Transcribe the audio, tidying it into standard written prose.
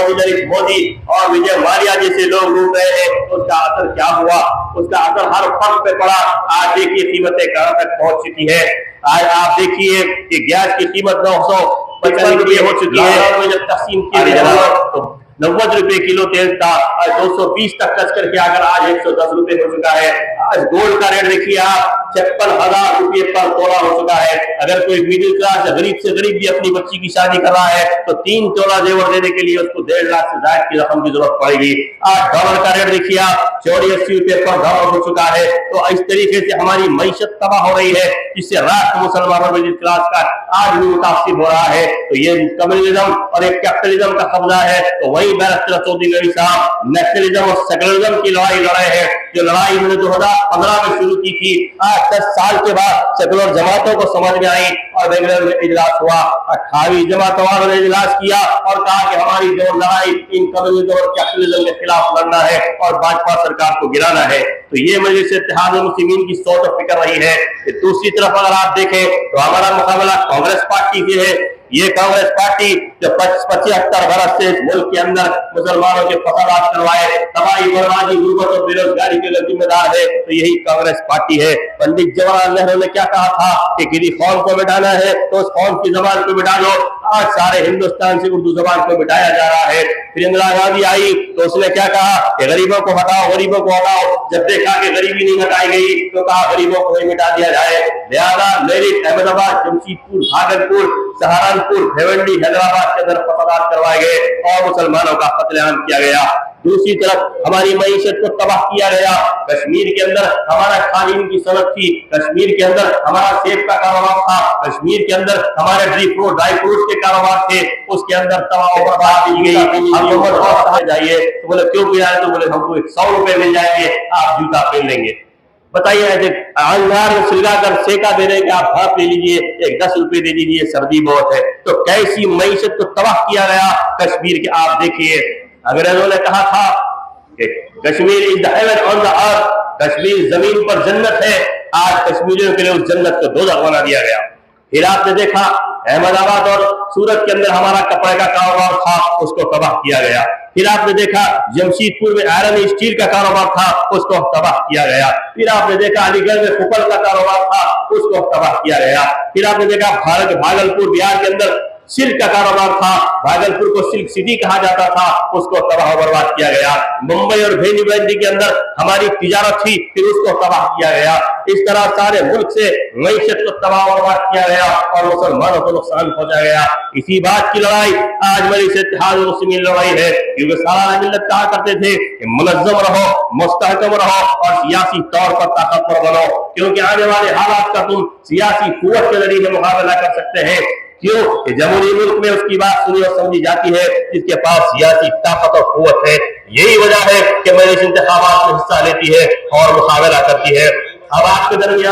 मोदी नरेंद्र मोदी और विजय माल्या जैसे लोग लूट रहे हैं, तो उसका असर क्या हुआ? उसका असर हर फर्द पे पड़ा। आज देखिए कीमतें कहां तक पहुंच चुकी है। आज आप देखिए कि गैस की कीमत 955 हो चुकी है। जब तकसीम की तो 90 रुपए किलो तेल था, आज 220 तक टच करके आकर आज 110 रुपए हो चुका है। आज गोल्ड का रेट देखिए आप, 56,000 रुपये पर तोला हो चुका है। अगर कोई मिडिल क्लास गरीब से गरीब भी अपनी बच्ची की शादी कर रहा है तो 3 तोला जेवर देने के लिए उसको 1.5 लाख से ज्यादा की रकम की जरूरत पड़ेगी। आज डॉलर का रेट देखिए आप, 84-80 रुपये पर डॉलर हो चुका है। तो इस तरीके से हमारी मईशत तबाह हो रही है, जिससे राष्ट्र मुसलमानों मिडिल क्लास का आज भी मुतासिर हो रहा है। तो ये कम्युनिज्म और एक कैपिटलिज्म का कब्जा है। तो वही बैरिस्टर चौधरी नबी साहब नेशनलिज्म और सेकुलरिज्म की लड़ाई लड़े हैं, जो लड़ाई उन्होंने 2015 में शुरू की थी। आज 10 साल के बाद सेकुलर जमातों को समझ में आई और बेंगलुरु में इजलास हुआ। 28 जमातों वालों ने इजलास किया और कहा कि हमारी जो लड़ाई इन कम्युनिज्म और कैपिटलिज्म के खिलाफ लड़ना है और भाजपा सरकार को गिराना है। तो ये मजलिस इत्तेहाद मुस्लिमीन की सोच और फिक्र रही है। दूसरी तरफ अगर आप देखें तो हमारा मुकाबला कांग्रेस पार्टी से है। ये कांग्रेस पार्टी जो 75 बरस से इस मुल्क के अंदर मुसलमानों के फसादात करवाए, तबाही बर्बादी, गुर्बत और बेरोजगारी के लिए जिम्मेदार है, तो यही कांग्रेस पार्टी है। पंडित जवाहरलाल नेहरू ने क्या कहा था कि किसी कौम को मिटाना है तो उस कौम की जबान को मिटा लो। आज सारे हिंदुस्तान से उर्दू जबान को मिटाया जा रहा है। फिर इंदिरा गांधी आई तो उसने क्या कहा कि गरीबों को हटाओ, गरीबों को हटाओ। जब देखा कि गरीबी नहीं हटाई गई तो कहा गरीबों को ही मिटा दिया जाए। लिहाजा मेरठ, अहमदाबाद, जमशेदपुर, भागलपुर, सहारनपुर, भिवंडी, हैदराबाद के अंदर फसादात करवाए गए और मुसलमानों का कत्लेआम किया गया। दूसरी तरफ हमारी मईशत को तबाह किया गया। कश्मीर के अंदर हमारा कालीन की सनत थी, कश्मीर के अंदर हमारा सेब का कारोबार था, कश्मीर के अंदर हमारे ड्राई फ्रूट के कारोबार थे, उसके अंदर तबाह बर्बाद की गई। जाइए तो बोले क्यों पिलाए, तो बोले हमको 100 रुपए मिल जाएंगे, आप जूता पहन लेंगे। बताइए ऐसे अंगार में सिलगाकर सेका दे रहे कि आप भाप ले लीजिए, एक 10 रुपए दे दीजिए, सर्दी बहुत है। तो कैसी मईशत को तबाह किया गया कश्मीर के। आप देखिए अंग्रेजों ने कहा था कि Kashmir is the heaven on the earth, Kashmir जमीन पर जन्नत है। आज कश्मीरियों के लिए उस जन्नत को दोज़ख बना दिया गया। फिर आपने देखा अहमदाबाद और सूरत के अंदर हमारा कपड़े का कारोबार था, उसको तबाह किया गया। फिर आपने देखा जमशेदपुर में आयरन स्टील का कारोबार था, उसको तबाह किया गया। फिर आपने देखा अलीगढ़ में फुकल का कारोबार था, उसको तबाह किया गया। फिर आपने देखा भागलपुर बिहार के अंदर सिल्क का कारोबार था, भागलपुर को सिल्क सिटी कहा जाता था, उसको तबाह बर्बाद किया गया। मुंबई और भेंडी के अंदर हमारी तिजारत थी, फिर उसको तबाह किया गया। इस तरह सारे मुल्क से मईशत को तबाह बर्बाद किया गया और मुसलमानों को नुकसान पहुंचाया गया। इसी बात की लड़ाई आज मजलिस इत्तेहाद मुस्लिमीन लड़ाई है, क्योंकि सारा मिल्लत कहा करते थे कि मुनज़्ज़म रहो, मुस्तहकम रहो और सियासी तौर पर ताकतवर बनो, क्योंकि आने वाले हालात का तुम सियासी कुव्वत के जरिए मुकाबला कर सकते हैं। क्यों कि जमहूरी मुल्क में उसकी बात सुनी और समझी जाती है जिसके पास सियासी ताकत और कुव्वत है। यही वजह है कि मजलिस इंतखाबात में हिस्सा लेती है और मुकाबला करती है। अब आपके दरमियान